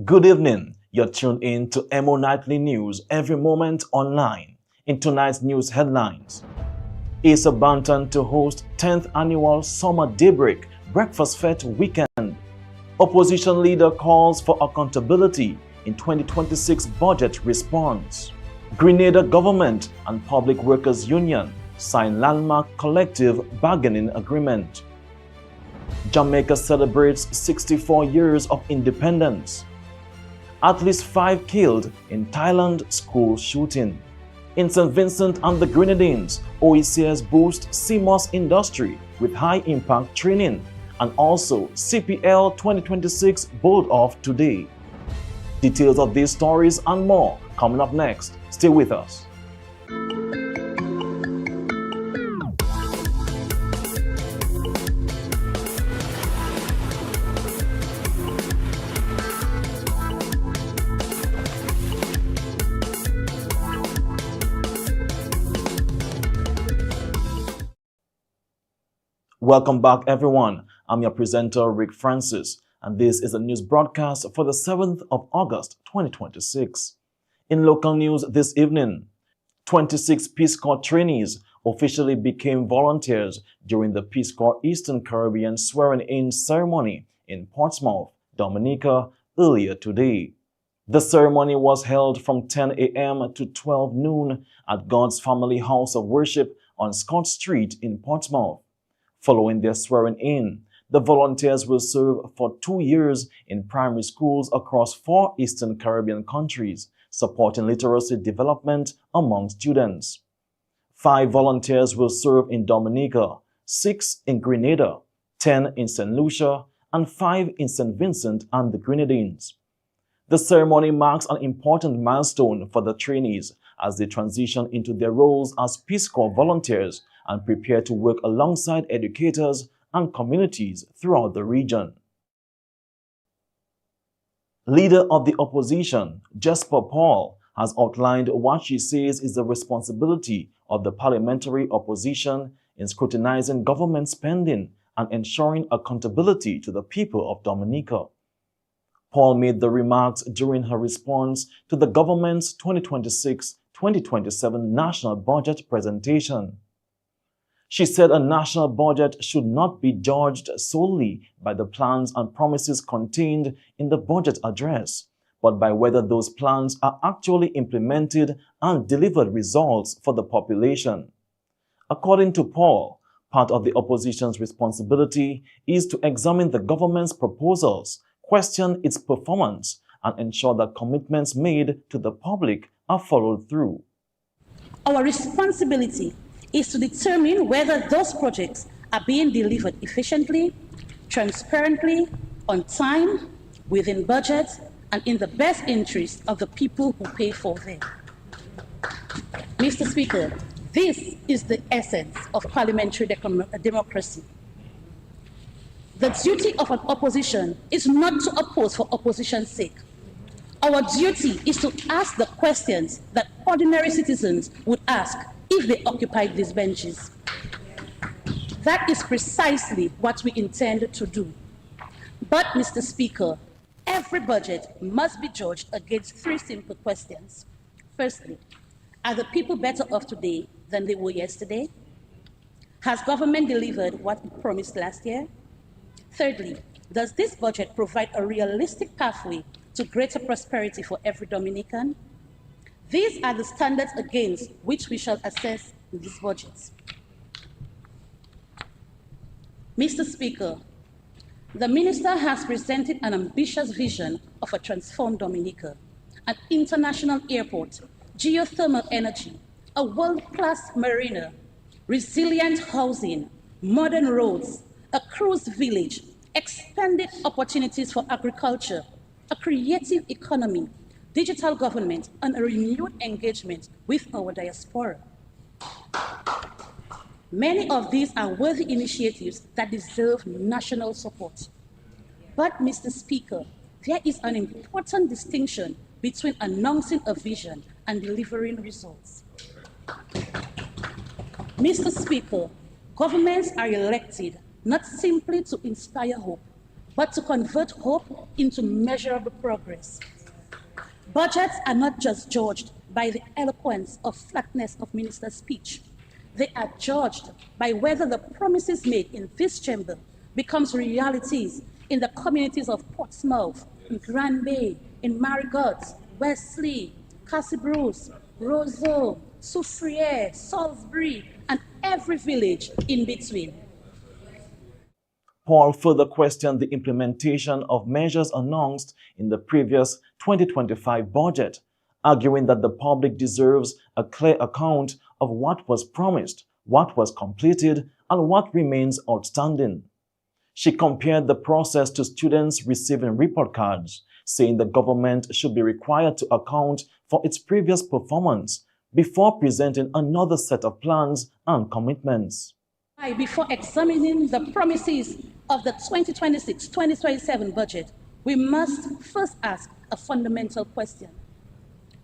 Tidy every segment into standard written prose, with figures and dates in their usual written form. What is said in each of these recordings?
Good evening. You're tuned in to Emo Nightly News every moment online. In tonight's news headlines, Asa Banton to host 10th annual Summer Daybreak Breakfast Fete weekend. Opposition leader calls for accountability in 2026 budget response. Grenada government and Public Workers Union sign landmark collective bargaining agreement. Jamaica celebrates 64 years of independence. At least 5 killed in Thailand school shooting. In St. Vincent and the Grenadines, OECS boosts CMOS industry with high-impact training, and also CPL 2026 bowled off today. Details of these stories and more coming up next. Stay with us. Welcome back, everyone. I'm your presenter, Rick Francis, and this is a news broadcast for the 7th of August, 2026. In local news this evening, 26 Peace Corps trainees officially became volunteers during the Peace Corps Eastern Caribbean swearing-in ceremony in Portsmouth, Dominica, earlier today. The ceremony was held from 10 a.m. to 12 noon at God's Family House of Worship on Scott Street in Portsmouth. Following their swearing-in, the volunteers will serve for 2 years in primary schools across 4 Eastern Caribbean countries, supporting literacy development among students. 5 volunteers will serve in Dominica, 6 in Grenada, 10 in St. Lucia, and 5 in St. Vincent and the Grenadines. The ceremony marks an important milestone for the trainees as they transition into their roles as Peace Corps volunteers and prepare to work alongside educators and communities throughout the region. Leader of the opposition, Jesper Paul, has outlined what she says is the responsibility of the parliamentary opposition in scrutinizing government spending and ensuring accountability to the people of Dominica. Paul made the remarks during her response to the government's 2026-2027 national budget presentation. She said a national budget should not be judged solely by the plans and promises contained in the budget address, but by whether those plans are actually implemented and delivered results for the population. According to Paul, part of the opposition's responsibility is to examine the government's proposals, question its performance, and ensure that commitments made to the public are followed through. Our responsibility is to determine whether those projects are being delivered efficiently, transparently, on time, within budget, and in the best interest of the people who pay for them. Mr. Speaker, this is the essence of parliamentary democracy. The duty of an opposition is not to oppose for opposition's sake. Our duty is to ask the questions that ordinary citizens would ask if they occupied these benches. That is precisely what we intend to do. But, Mr. Speaker, every budget must be judged against 3 simple questions. Firstly, are the people better off today than they were yesterday? Has government delivered what it promised last year? Thirdly, does this budget provide a realistic pathway to greater prosperity for every Dominican? These are the standards against which we shall assess these budgets. Mr. Speaker, the Minister has presented an ambitious vision of a transformed Dominica, an international airport, geothermal energy, a world-class marina, resilient housing, modern roads, a cruise village, expanded opportunities for agriculture, a creative economy, digital government, and a renewed engagement with our diaspora. Many of these are worthy initiatives that deserve national support. But, Mr. Speaker, there is an important distinction between announcing a vision and delivering results. Mr. Speaker, governments are elected not simply to inspire hope, but to convert hope into measurable progress. Budgets are not just judged by the eloquence or flatness of ministers' speech. They are judged by whether the promises made in this chamber becomes realities in the communities of Portsmouth, in Grand Bay, in Marigot, Wesley, Castle Bruce, Roseau, Soufriere, Salisbury, and every village in between. Paul further questioned the implementation of measures announced in the previous 2025 budget, arguing that the public deserves a clear account of what was promised, what was completed, and what remains outstanding. She compared the process to students receiving report cards, saying the government should be required to account for its previous performance before presenting another set of plans and commitments. Before examining the promises of the 2026-2027 budget, we must first ask a fundamental question.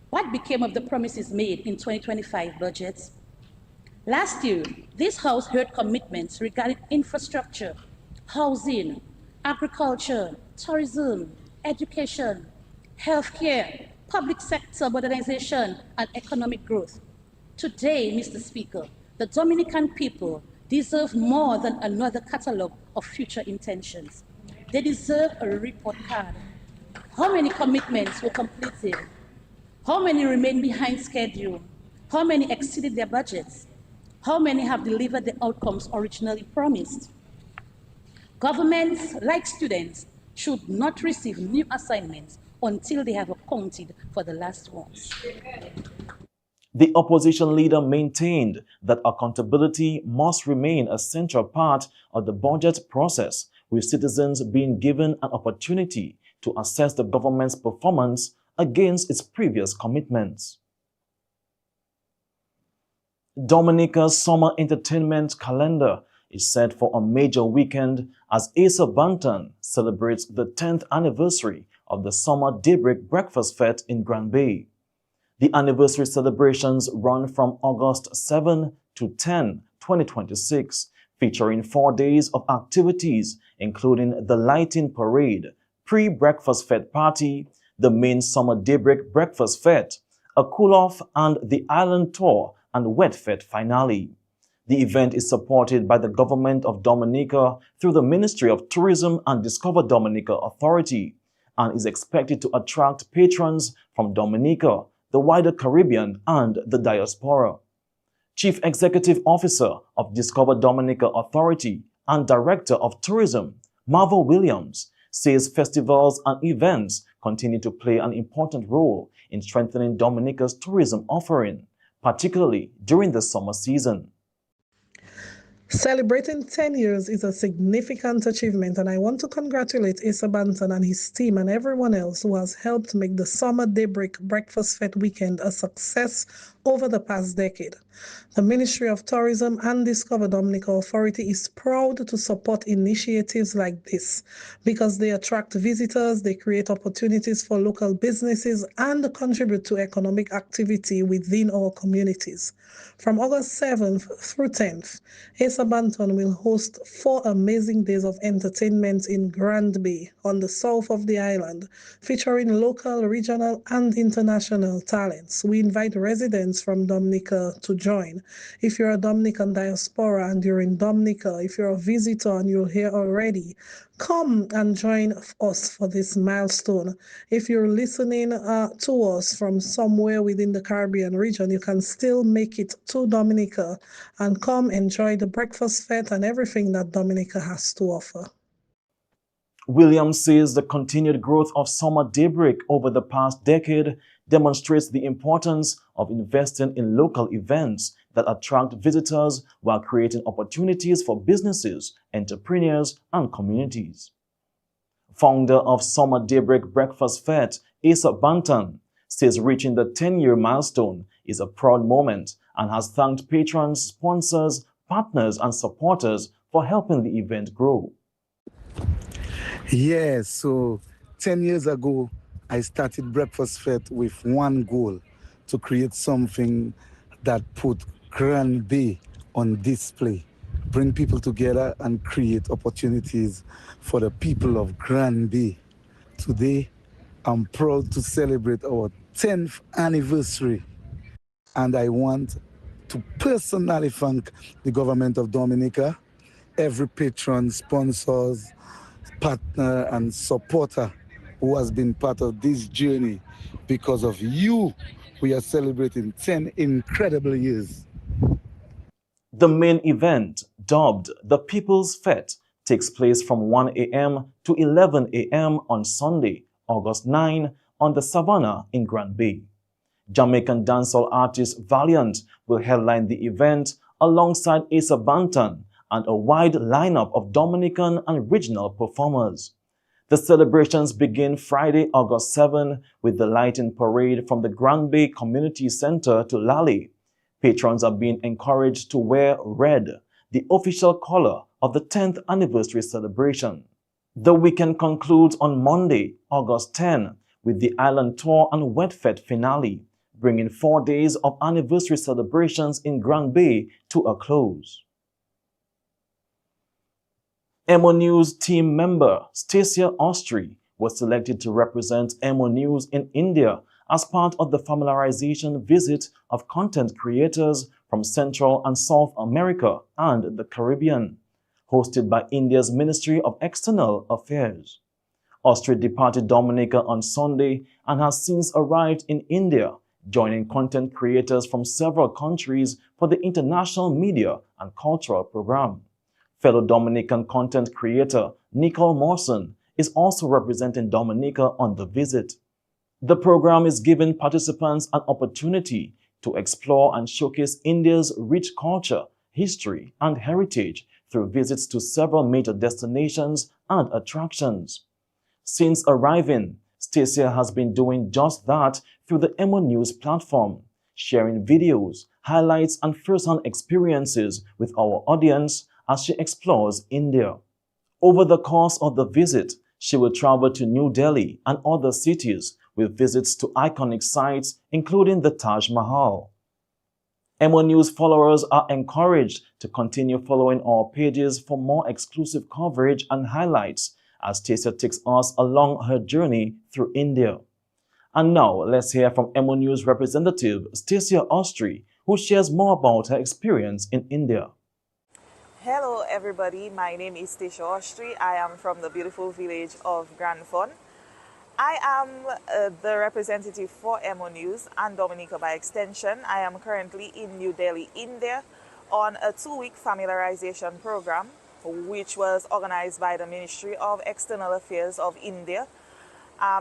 What became of the promises made in 2025 budgets? Last year, this House heard commitments regarding infrastructure, housing, agriculture, tourism, education, healthcare, public sector modernization, and economic growth. Today, Mr. Speaker, the Dominican people deserve more than another catalogue of future intentions. They deserve a report card. How many commitments were completed? How many remain behind schedule? How many exceeded their budgets? How many have delivered the outcomes originally promised? Governments, like students, should not receive new assignments until they have accounted for the last ones. The opposition leader maintained that accountability must remain a central part of the budget process, with citizens being given an opportunity to assess the government's performance against its previous commitments. Dominica's summer entertainment calendar is set for a major weekend as Asa Banton celebrates the 10th anniversary of the Summer Daybreak Breakfast Fete in Grand Bay. The anniversary celebrations run from August 7 to 10, 2026, featuring 4 days of activities, including the lighting parade, pre-breakfast fete party, the main Summer Daybreak Breakfast Fete, a cool-off, and the island tour and wet fete finale. The event is supported by the Government of Dominica through the Ministry of Tourism and Discover Dominica Authority, and is expected to attract patrons from Dominica, the wider Caribbean, and the diaspora. Chief Executive Officer of Discover Dominica Authority and Director of Tourism, Marvel Williams, says festivals and events continue to play an important role in strengthening Dominica's tourism offering, particularly during the summer season. Celebrating 10 years is a significant achievement, and I want to congratulate Asa Banton and his team and everyone else who has helped make the Summer Daybreak Breakfast Fete weekend a success over the past decade. The Ministry of Tourism and Discover Dominica Authority is proud to support initiatives like this because they attract visitors, they create opportunities for local businesses, and contribute to economic activity within our communities. From August 7th through 10th, Asa Banton will host 4 amazing days of entertainment in Grand Bay on the south of the island, featuring local, regional, and international talents. We invite residents from Dominica to join. If you're a Dominican diaspora and you're in Dominica, if you're a visitor and you're here already, come and join us for this milestone. If you're listening to us from somewhere within the Caribbean region, you can still make it to Dominica and come enjoy the breakfast fete and everything that Dominica has to offer. Williams says the continued growth of Summer Daybreak over the past decade demonstrates the importance of investing in local events that attract visitors while creating opportunities for businesses, entrepreneurs, and communities. Founder of Summer Daybreak Breakfast Fete, Asa Banton, says reaching the 10-year milestone is a proud moment and has thanked patrons, sponsors, partners, and supporters for helping the event grow. Yes, so 10 years ago, I started Breakfast Fete with one goal, to create something that put Grand Bay on display, bring people together and create opportunities for the people of Grand Bay. Today, I'm proud to celebrate our 10th anniversary, and I want to personally thank the government of Dominica, every patron, sponsors, partner, and supporter who has been part of this journey. Because of you, we are celebrating 10 incredible years. The main event, dubbed the People's Fete, takes place from 1 a.m. to 11 a.m. on Sunday, August 9, on the Savannah in Grand Bay. Jamaican dancehall artist Valiant will headline the event alongside Asa Banton and a wide lineup of Dominican and regional performers. The celebrations begin Friday, August 7 with the lighting parade from the Grand Bay Community Center to Lally. Patrons are being encouraged to wear red, the official color of the 10th anniversary celebration. The weekend concludes on Monday, August 10, with the Island Tour and Wet Fete finale, bringing 4 days of anniversary celebrations in Grand Bay to a close. EmoNews team member Stacia Austri was selected to represent EmoNews in India as part of the familiarization visit of content creators from Central and South America and the Caribbean, hosted by India's Ministry of External Affairs. Austri departed Dominica on Sunday and has since arrived in India, joining content creators from several countries for the International Media and Cultural Program. Fellow Dominican content creator Nicole Morrison is also representing Dominica on the visit. The program is giving participants an opportunity to explore and showcase India's rich culture, history, and heritage through visits to several major destinations and attractions. Since arriving, Stacia has been doing just that through the EmoNews platform, sharing videos, highlights, and first-hand experiences with our audience as she explores India. Over the course of the visit, she will travel to New Delhi and other cities with visits to iconic sites including the Taj Mahal. EmoNews followers are encouraged to continue following our pages for more exclusive coverage and highlights as Stacia takes us along her journey through India. And now, let's hear from EmoNews representative Stacia Austri, who shares more about her experience in India. Hello everybody, my name is Stacia Austri. I am from the beautiful village of Grandfon. I am the representative for EmoNews and Dominica by extension. I am currently in New Delhi, India on a 2-week familiarization program which was organized by the Ministry of External Affairs of India.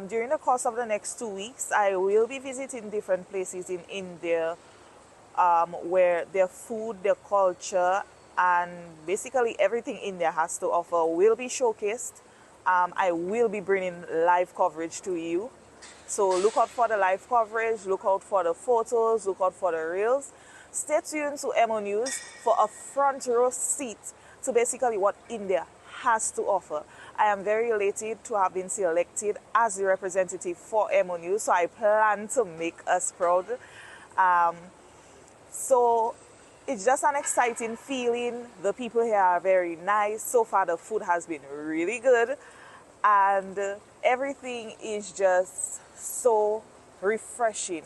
During the course of the next 2 weeks, I will be visiting different places in India where their food, their culture, and basically everything India has to offer will be showcased. I will be bringing live coverage to you. So look out for the live coverage, look out for the photos, look out for the reels. Stay tuned to EmoNews for a front row seat to basically what India has to offer. I am very elated to have been selected as the representative for EmoNews, so I plan to make us proud. So it's just an exciting feeling. The people here are very nice. So far the food has been really good and everything is just so refreshing.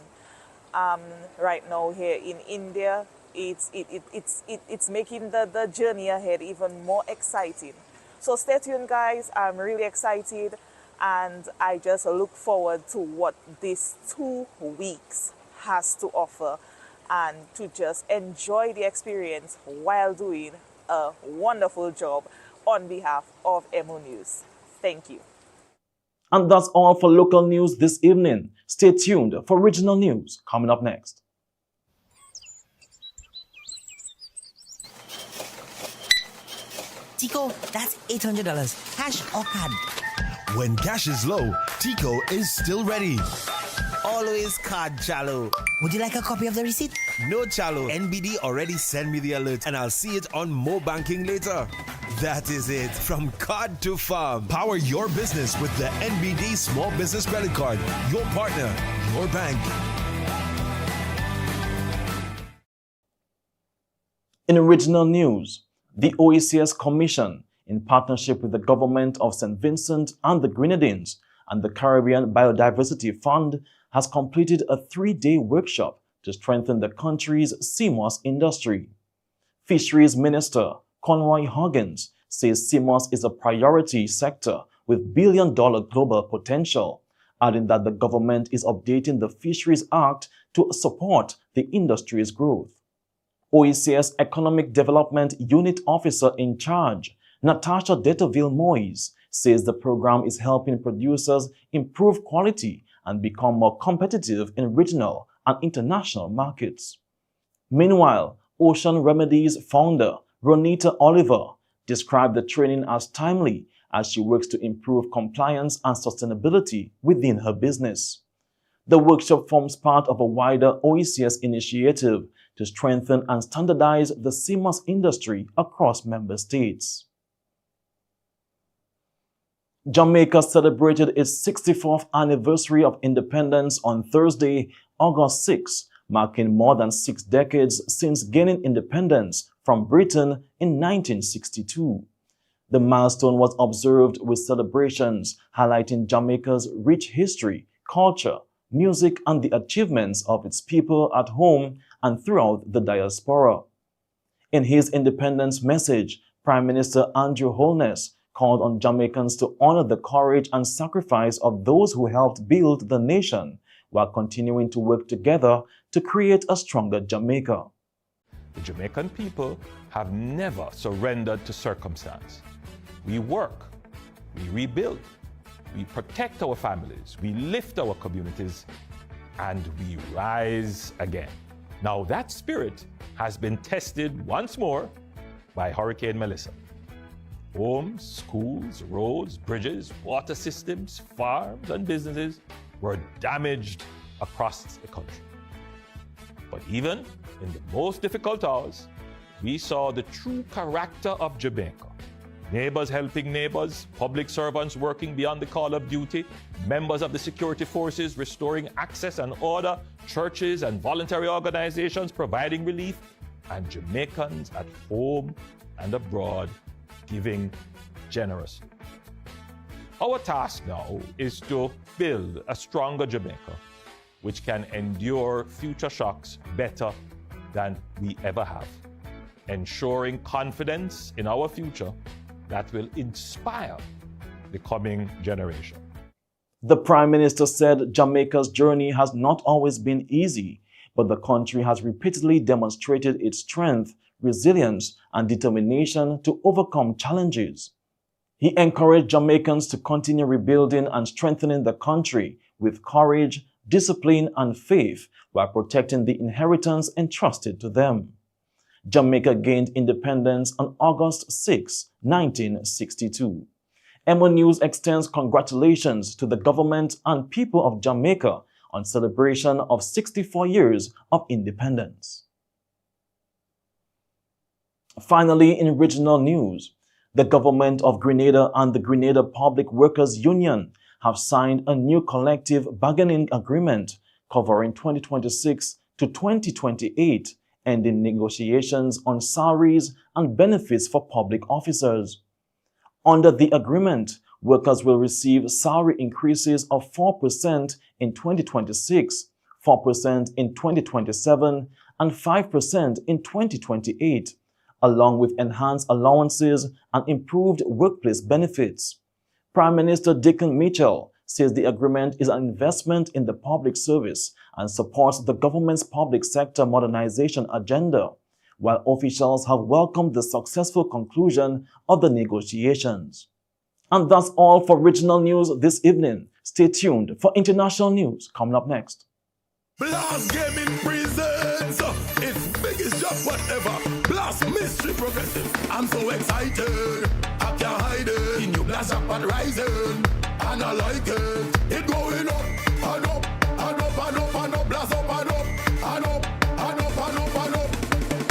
Right now here in India, it's making the journey ahead even more exciting. So stay tuned guys, I'm really excited and I just look forward to what this 2 weeks has to offer and to just enjoy the experience while doing a wonderful job on behalf of EmoNews. Thank you. And that's all for local news this evening. Stay tuned for regional news coming up next. Tico, that's $800. Cash or card? When cash is low, Tico is still ready. Always card Chalo. Would you like a copy of the receipt? No Chalo, NBD already sent me the alert and I'll see it on Mo Banking later. That is it, from card to farm. Power your business with the NBD Small Business Credit Card. Your partner, your bank. In regional news, the OECS Commission, in partnership with the government of St. Vincent and the Grenadines and the Caribbean Biodiversity Fund, has completed a 3-day workshop to strengthen the country's CMOS industry. Fisheries Minister Conroy Huggins says CMOS is a priority sector with billion-dollar global potential, adding that the government is updating the Fisheries Act to support the industry's growth. OECS Economic Development Unit Officer in charge, Natasha Deteville-Moyes, says the program is helping producers improve quality and become more competitive in regional and international markets. Meanwhile, Ocean Remedies founder Ronita Oliver described the training as timely as she works to improve compliance and sustainability within her business. The workshop forms part of a wider OECS initiative to strengthen and standardize the CMOS industry across member states. Jamaica celebrated its 64th anniversary of independence on Thursday, August 6, marking more than 6 decades since gaining independence from Britain in 1962. The milestone was observed with celebrations highlighting Jamaica's rich history, culture, music, and the achievements of its people at home and throughout the diaspora. In his independence message, Prime Minister Andrew Holness called on Jamaicans to honor the courage and sacrifice of those who helped build the nation, while continuing to work together to create a stronger Jamaica. The Jamaican people have never surrendered to circumstance. We work, we rebuild, we protect our families, we lift our communities, and we rise again. Now that spirit has been tested once more by Hurricane Melissa. Homes, schools, roads, bridges, water systems, farms, and businesses were damaged across the country. But even in the most difficult hours, we saw the true character of Jamaica. Neighbors helping neighbors, public servants working beyond the call of duty, members of the security forces restoring access and order, churches and voluntary organizations providing relief, and Jamaicans at home and abroad giving generously. Our task now is to build a stronger Jamaica, which can endure future shocks better than we ever have, ensuring confidence in our future that will inspire the coming generation. The Prime Minister said Jamaica's journey has not always been easy, but the country has repeatedly demonstrated its strength, resilience, and determination to overcome challenges. He encouraged Jamaicans to continue rebuilding and strengthening the country with courage, discipline, and faith while protecting the inheritance entrusted to them. Jamaica gained independence on August 6, 1962. EmoNews extends congratulations to the government and people of Jamaica on celebration of 64 years of independence. Finally, in regional news, the government of Grenada and the Grenada Public Workers Union have signed a new collective bargaining agreement covering 2026 to 2028, ending negotiations on salaries and benefits for public officers. Under the agreement, workers will receive salary increases of 4% in 2026, 4% in 2027, and 5% in 2028, along with enhanced allowances and improved workplace benefits. Prime Minister Dickon Mitchell says the agreement is an investment in the public service and supports the government's public sector modernization agenda, while officials have welcomed the successful conclusion of the negotiations. And that's all for regional news this evening. Stay tuned for international news coming up next. Blast Gaming presents its biggest job whatever. Blast Mystery Progressive. I'm so excited. I can't hide it. In your blast up and rising. and I like it. It going up and up and up and up and up, blast up and up and up and up and up and up.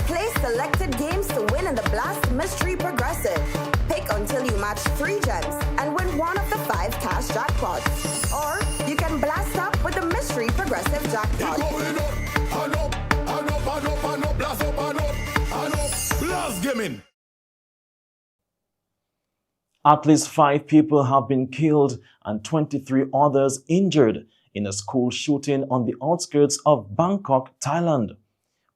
Play selected games to win in the Blast Mystery Progressive. Pick until you match 3 gems and win one of the 5 cash jackpots. Or you can blast up with the Mystery Progressive jackpot. It going up and up and up and up and up, blast up and up and up, blast gaming. At least 5 people have been killed and 23 others injured in a school shooting on the outskirts of Bangkok, Thailand.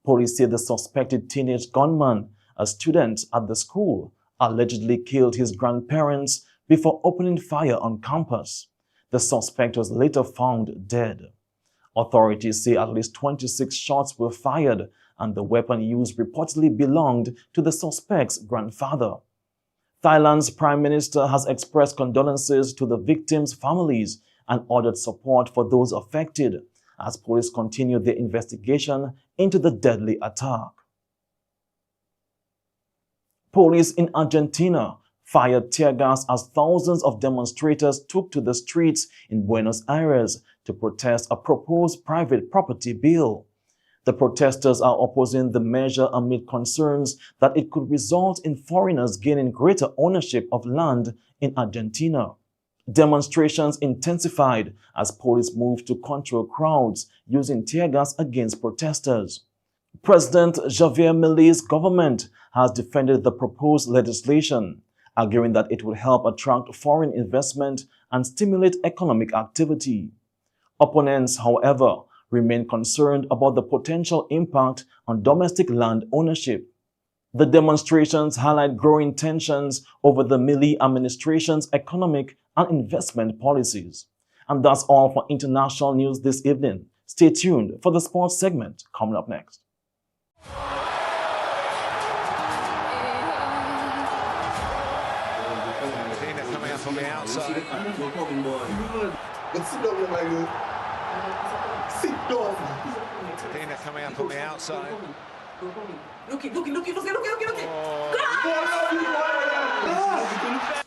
Police say the suspected teenage gunman, a student at the school, allegedly killed his grandparents before opening fire on campus. The suspect was later found dead. Authorities say at least 26 shots were fired and the weapon used reportedly belonged to the suspect's grandfather. Thailand's Prime Minister has expressed condolences to the victims' families and ordered support for those affected as police continue their investigation into the deadly attack. Police in Argentina fired tear gas as thousands of demonstrators took to the streets in Buenos Aires to protest a proposed private property bill. The protesters are opposing the measure amid concerns that it could result in foreigners gaining greater ownership of land in Argentina. Demonstrations intensified as police moved to control crowds using tear gas against protesters. President Javier Milei's government has defended the proposed legislation, arguing that it would help attract foreign investment and stimulate economic activity. Opponents, however, remain concerned about the potential impact on domestic land ownership. The demonstrations highlight growing tensions over the Milei administration's economic and investment policies. And that's all for international news this evening. Stay tuned for the sports segment coming up next. Coming up on the outside. Sit down. Dina coming up on the outside. Looky.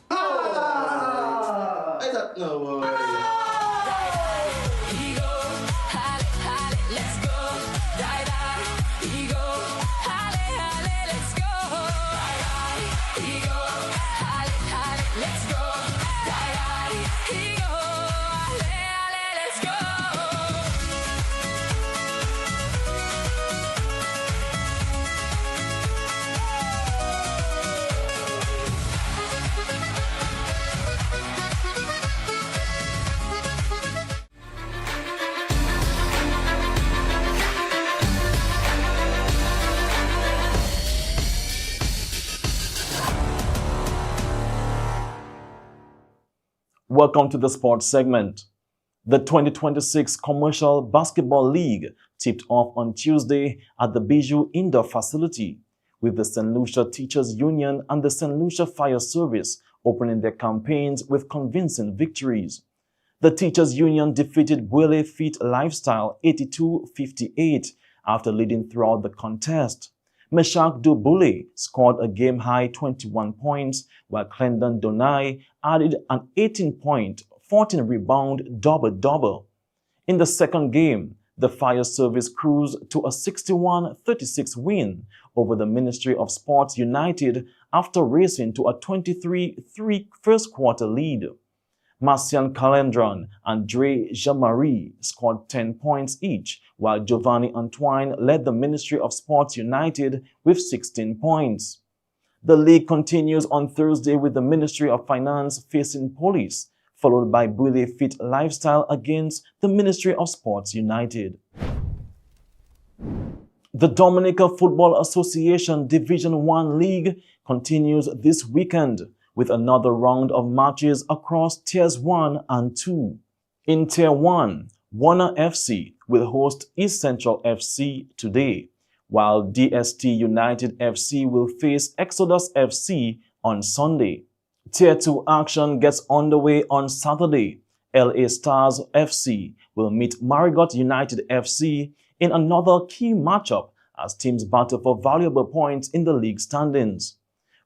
Oh. No way. Let's go. Welcome to the sports segment. The 2026 Commercial Basketball League tipped off on Tuesday at the Bijou Indoor Facility, with the St. Lucia Teachers Union and the St. Lucia Fire Service opening their campaigns with convincing victories. The Teachers Union defeated Buele Fete Lifestyle 82-58 after leading throughout the contest. Meshach Dubule scored a game-high 21 points, while Clendon Donai added an 18-point, 14-rebound double-double. In the second game, the Fire Service cruised to a 61-36 win over the Ministry of Sports United after racing to a 23-3 first-quarter lead. Marcian Calendron and Dre Jamari scored 10 points each, while Giovanni Antoine led the Ministry of Sports United with 16 points. The league continues on Thursday with the Ministry of Finance facing Police, followed by Buele Fete Lifestyle against the Ministry of Sports United. The Dominica Football Association Division 1 League continues this weekend with another round of matches across Tiers 1 and 2. In Tier 1, Warner FC will host East Central FC today, while DST United FC will face Exodus FC on Sunday. Tier 2 action gets underway on Saturday. LA Stars FC will meet Marigot United FC in another key matchup as teams battle for valuable points in the league standings.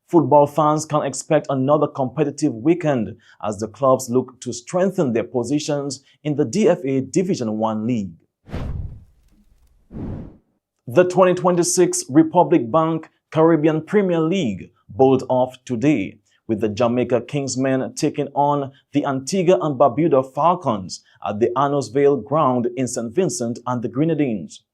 Football fans can expect another competitive weekend as the clubs look to strengthen their positions in the DFA Division 1 League. The 2026 Republic Bank Caribbean Premier League bowled off today, with the Jamaica Kingsmen taking on the Antigua and Barbuda Falcons at the Arnosvale ground in St. Vincent and the Grenadines.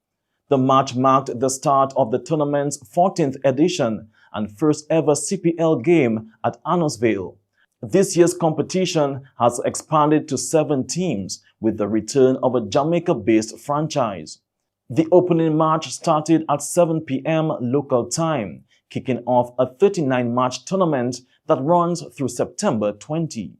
The match marked the start of the tournament's 14th edition and first ever CPL game at Arnosvale. This year's competition has expanded to 7 teams with the return of a Jamaica-based franchise. The opening match started at 7 p.m. local time, kicking off a 39-match tournament that runs through September 20.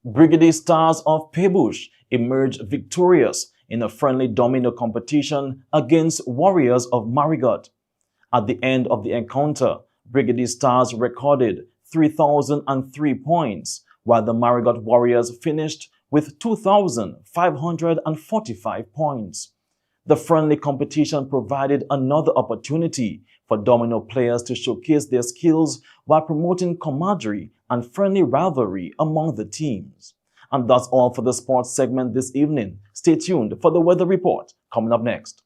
Brigade Stars of Pebush emerged victorious in a friendly domino competition against Warriors of Marigot. At the end of the encounter, Brigade Stars recorded 3,003 points, while the Marigot Warriors finished with 2,545 points. The friendly competition provided another opportunity for domino players to showcase their skills while promoting camaraderie and friendly rivalry among the teams. And that's all for the sports segment this evening. Stay tuned for the weather report coming up next.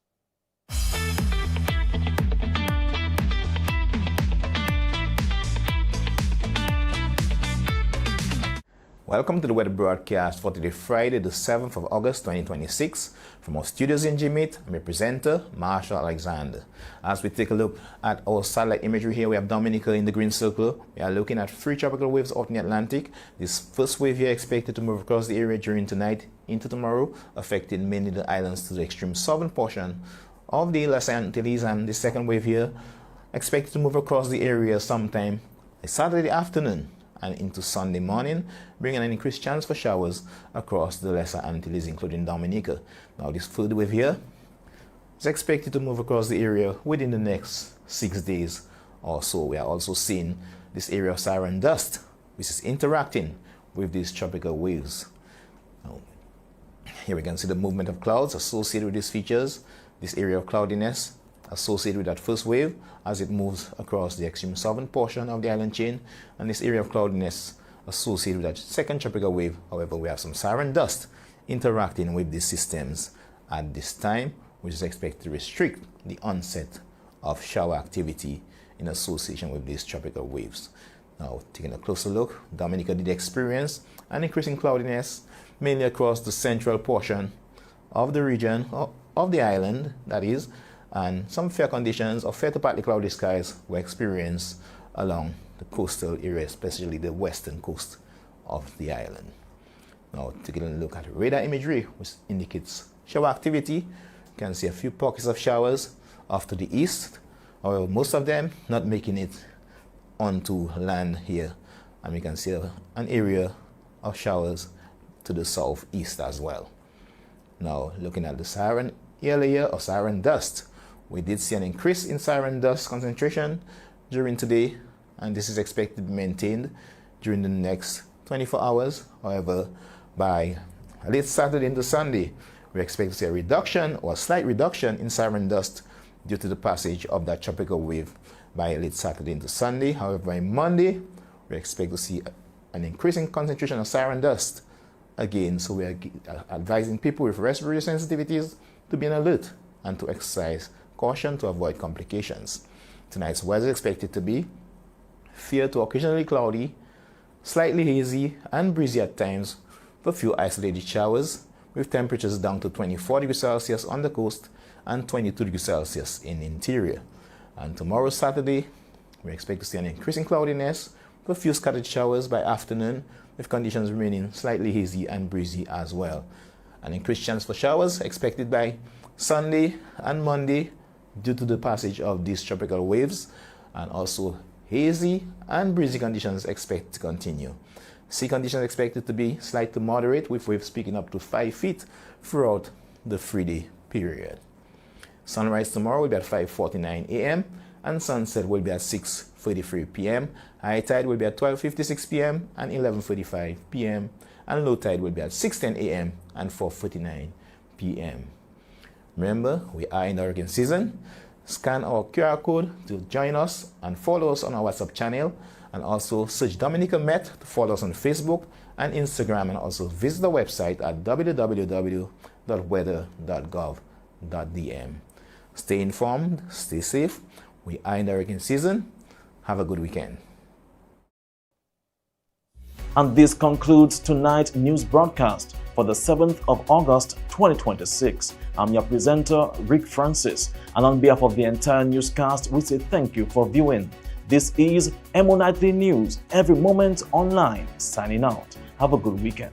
Welcome to the weather broadcast for today, Friday, the 7th of August, 2026. From our studios in Jimit, I'm your presenter, Marshall Alexander. As we take a look at our satellite imagery here, we have Dominica in the green circle. We are looking at 3 tropical waves out in the Atlantic. This first wave here expected to move across the area during tonight into tomorrow, affecting mainly the islands to the extreme southern portion of the Lesser Antilles, and the second wave here expected to move across the area sometime Saturday afternoon and into Sunday morning, bringing an increased chance for showers across the Lesser Antilles, including Dominica. Now, this third wave here is expected to move across the area within the next 6 days or so. We are also seeing this area of siren dust, which is interacting with these tropical waves. Now, here we can see the movement of clouds associated with these features, this area of cloudiness associated with that first wave as it moves across the extreme southern portion of the island chain, and this area of cloudiness associated with that second tropical wave. However, we have some siren dust interacting with these systems at this time, which is expected to restrict the onset of shower activity in association with these tropical waves. Now, taking a closer look, Dominica did experience an increasing cloudiness mainly across the central portion of the region, of the island, that is, and some fair conditions of fair to partly cloudy skies were experienced along the coastal area, especially the western coast of the island. Now, taking a look at radar imagery, which indicates shower activity, you can see a few pockets of showers off to the east, however, most of them not making it onto land here, and we can see an area of showers to the southeast as well. Now, looking at the siren air layer or siren dust, we did see an increase in siren dust concentration during today, and this is expected to be maintained during the next 24 hours. However, by late Saturday into Sunday, we expect to see a reduction or a slight reduction in siren dust due to the passage of that tropical wave by late Saturday into Sunday. However, by Monday, we expect to see an increasing concentration of siren dust again. So we are advising people with respiratory sensitivities to be on alert and to exercise caution to avoid complications. Tonight's weather is expected to be fair to occasionally cloudy, slightly hazy and breezy at times, with a few isolated showers, with temperatures down to 24 degrees Celsius on the coast and 22 degrees Celsius in the interior. And tomorrow, Saturday, we expect to see an increasing cloudiness with a few scattered showers by afternoon, with conditions remaining slightly hazy and breezy as well. An increased chance for showers expected by Sunday and Monday due to the passage of these tropical waves, and also hazy and breezy conditions expected to continue. Sea conditions expected to be slight to moderate, with waves peaking up to 5 feet throughout the 3-day period. Sunrise tomorrow will be at 5:49 a.m. and sunset will be at 6:33 p.m. High tide will be at 12:56 p.m. and 11:45 p.m. and low tide will be at 6:10 a.m. and 4:49 p.m. Remember, we are in the hurricane season. Scan our QR code to join us and follow us on our WhatsApp channel, and also search Dominica Met to follow us on Facebook and Instagram, and also visit the website at www.weather.gov.dm. Stay informed, stay safe. We are in the hurricane season. Have a good weekend. And this concludes tonight's news broadcast for the 7th of August 2026. I'm your presenter, Rick Francis, and on behalf of the entire newscast, we say thank you for viewing. This is Emo Nightly News, every moment online, signing out. Have a good weekend.